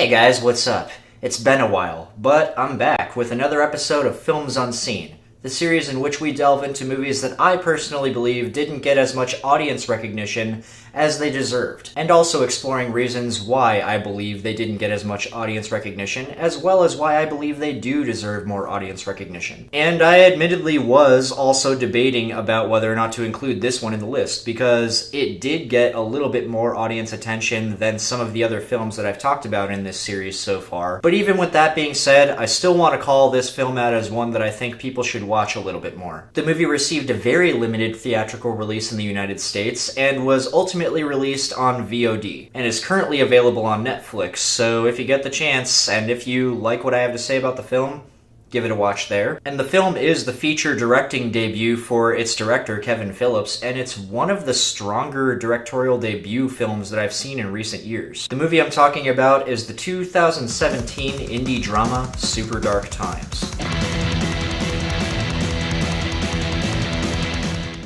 Hey guys, what's up? It's been a while, but I'm back with another episode of Films Unseen, the series in which we delve into movies that I personally believe didn't get as much audience recognition as they deserved, and also exploring reasons why I believe they didn't get as much audience recognition, as well as why I believe they do deserve more audience recognition. And I admittedly was also debating about whether or not to include this one in the list, because it did get a little bit more audience attention than some of the other films that I've talked about in this series so far. But even with that being said, I still want to call this film out as one that I think people should watch a little bit more. The movie received a very limited theatrical release in the United States, and was ultimately released on VOD, and is currently available on Netflix, so if you get the chance, and if you like what I have to say about the film, give it a watch there. And the film is the feature directing debut for its director, Kevin Phillips, and it's one of the stronger directorial debut films that I've seen in recent years. The movie I'm talking about is the 2017 indie drama, Super Dark Times.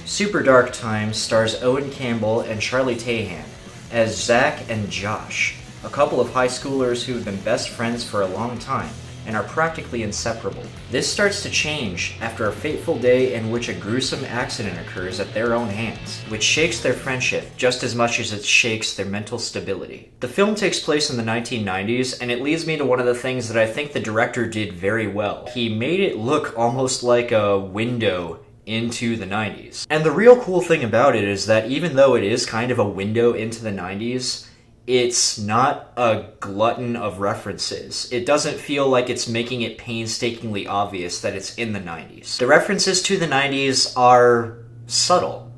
Super Dark Times stars Owen Campbell and Charlie Tahan as Zach and Josh, a couple of high schoolers who have been best friends for a long time and are practically inseparable. This starts to change after a fateful day in which a gruesome accident occurs at their own hands, which shakes their friendship just as much as it shakes their mental stability. The film takes place in the 1990s, and it leads me to one of the things that I think the director did very well. He made it look almost like a window into the 90s. And the real cool thing about it is that even though it is kind of a window into the 90s, it's not a glutton of references. It doesn't feel like it's making it painstakingly obvious that it's in the 90s. The references to the 90s are subtle.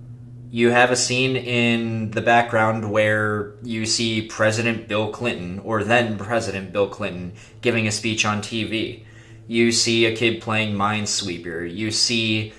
You have a scene in the background where you see President Bill Clinton, or then President Bill Clinton, giving a speech on TV. You see a kid playing Minesweeper. You see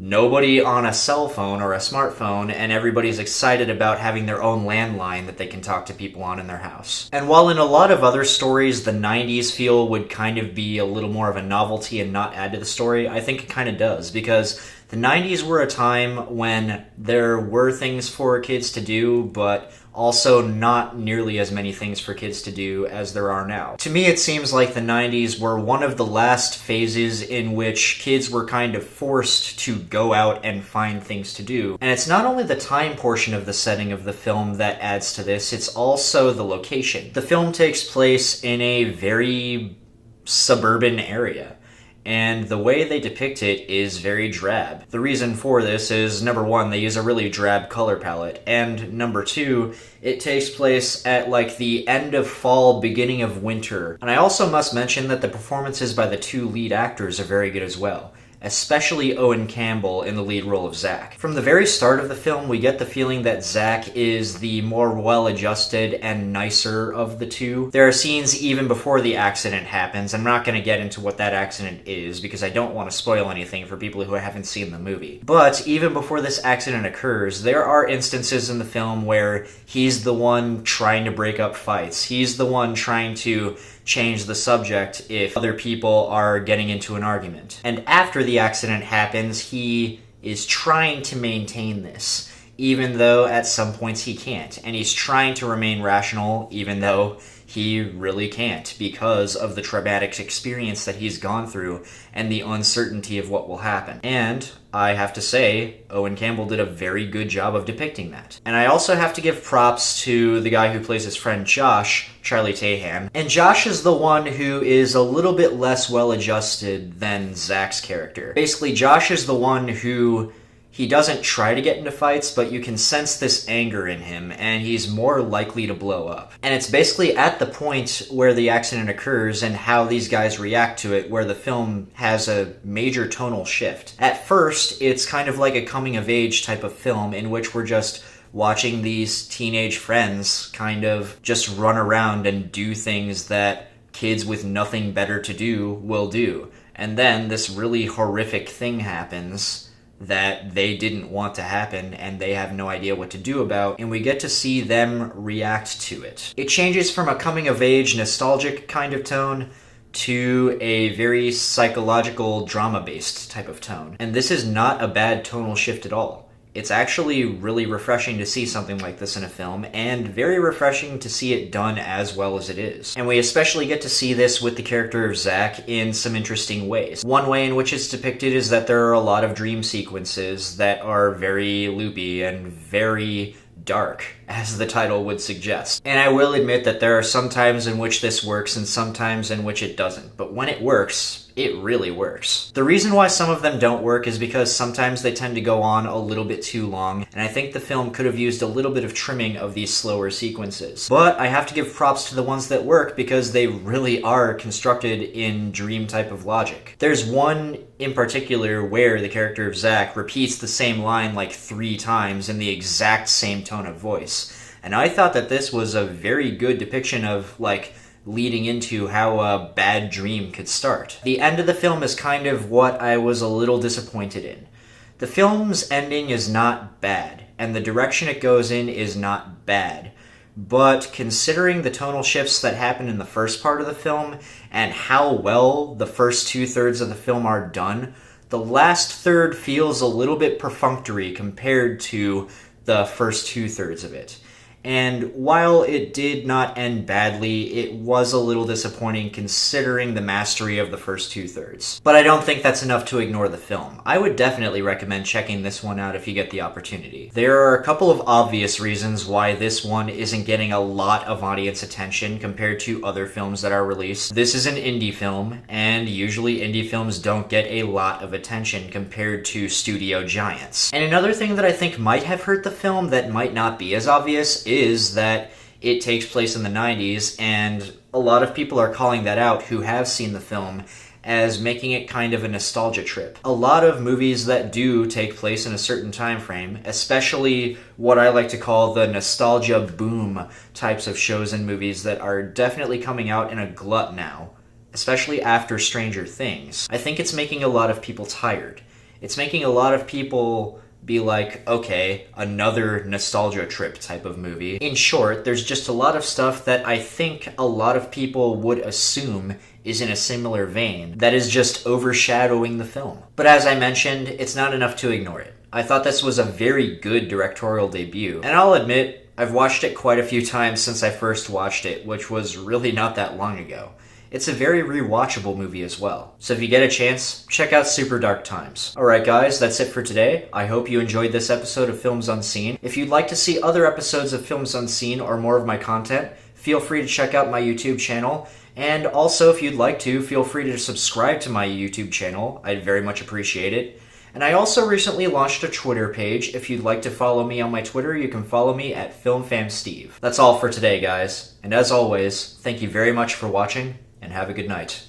nobody on a cell phone or a smartphone, and everybody's excited about having their own landline that they can talk to people on in their house. And while in a lot of other stories the 90s feel would kind of be a little more of a novelty and not add to the story, I think it kind of does, because the 90s were a time when there were things for kids to do, but also not nearly as many things for kids to do as there are now. To me, it seems like the 90s were one of the last phases in which kids were kind of forced to go out and find things to do. And it's not only the time portion of the setting of the film that adds to this, it's also the location. The film takes place in a very suburban area, and the way they depict it is very drab. The reason for this is, number one, they use a really drab color palette, and number two, it takes place at like the end of fall, beginning of winter. And I also must mention that the performances by the two lead actors are very good as well, especially Owen Campbell in the lead role of Zach. From the very start of the film, we get the feeling that Zach is the more well-adjusted and nicer of the two. There are scenes even before the accident happens. I'm not going to get into what that accident is because I don't want to spoil anything for people who haven't seen the movie. But even before this accident occurs, there are instances in the film where he's the one trying to break up fights. He's the one trying to change the subject if other people are getting into an argument. And after the accident happens, he is trying to maintain this, even though at some points he can't. And he's trying to remain rational, even though he really can't, because of the traumatic experience that he's gone through and the uncertainty of what will happen. And I have to say, Owen Campbell did a very good job of depicting that. And I also have to give props to the guy who plays his friend Josh, Charlie Tahan. And Josh is the one who is a little bit less well-adjusted than Zach's character. Basically, Josh is the one who he doesn't try to get into fights, but you can sense this anger in him, and he's more likely to blow up. And it's basically at the point where the accident occurs and how these guys react to it where the film has a major tonal shift. At first, it's kind of like a coming-of-age type of film in which we're just watching these teenage friends kind of just run around and do things that kids with nothing better to do will do. And then this really horrific thing happens that they didn't want to happen and they have no idea what to do about, and we get to see them react to it. It changes from a coming-of-age, nostalgic kind of tone to a very psychological, drama-based type of tone. And this is not a bad tonal shift at all. It's actually really refreshing to see something like this in a film, and very refreshing to see it done as well as it is. And we especially get to see this with the character of Zack in some interesting ways. One way in which it's depicted is that there are a lot of dream sequences that are very loopy and very dark, as the title would suggest. And I will admit that there are some times in which this works and some times in which it doesn't, but when it works, it really works. The reason why some of them don't work is because sometimes they tend to go on a little bit too long, and I think the film could have used a little bit of trimming of these slower sequences. But I have to give props to the ones that work because they really are constructed in dream type of logic. There's one in particular where the character of Zack repeats the same line like 3 times in the exact same tone of voice. And I thought that this was a very good depiction of, like, leading into how a bad dream could start. The end of the film is kind of what I was a little disappointed in. The film's ending is not bad, and the direction it goes in is not bad. But considering the tonal shifts that happen in the first part of the film, and how well the first 2/3 of the film are done, the last third feels a little bit perfunctory compared to the first 2/3 of it. And while it did not end badly, it was a little disappointing considering the mastery of the first 2/3. But I don't think that's enough to ignore the film. I would definitely recommend checking this one out if you get the opportunity. There are a couple of obvious reasons why this one isn't getting a lot of audience attention compared to other films that are released. This is an indie film, and usually indie films don't get a lot of attention compared to studio giants. And another thing that I think might have hurt the film that might not be as obvious is that it takes place in the 90s, and a lot of people are calling that out who have seen the film as making it kind of a nostalgia trip. A lot of movies that do take place in a certain time frame, especially what I like to call the nostalgia boom types of shows and movies that are definitely coming out in a glut now, especially after Stranger Things. I think it's making a lot of people tired. It's making a lot of people be like, okay, another nostalgia trip type of movie. In short, there's just a lot of stuff that I think a lot of people would assume is in a similar vein that is just overshadowing the film. But as I mentioned, it's not enough to ignore it. I thought this was a very good directorial debut, and I'll admit, I've watched it quite a few times since I first watched it, which was really not that long ago. It's a very rewatchable movie as well. So if you get a chance, check out Super Dark Times. Alright guys, that's it for today. I hope you enjoyed this episode of Films Unseen. If you'd like to see other episodes of Films Unseen or more of my content, feel free to check out my YouTube channel. And also, if you'd like to, feel free to subscribe to my YouTube channel. I'd very much appreciate it. And I also recently launched a Twitter page. If you'd like to follow me on my Twitter, you can follow me at FilmFamSteve. That's all for today, guys. And as always, thank you very much for watching, and have a good night.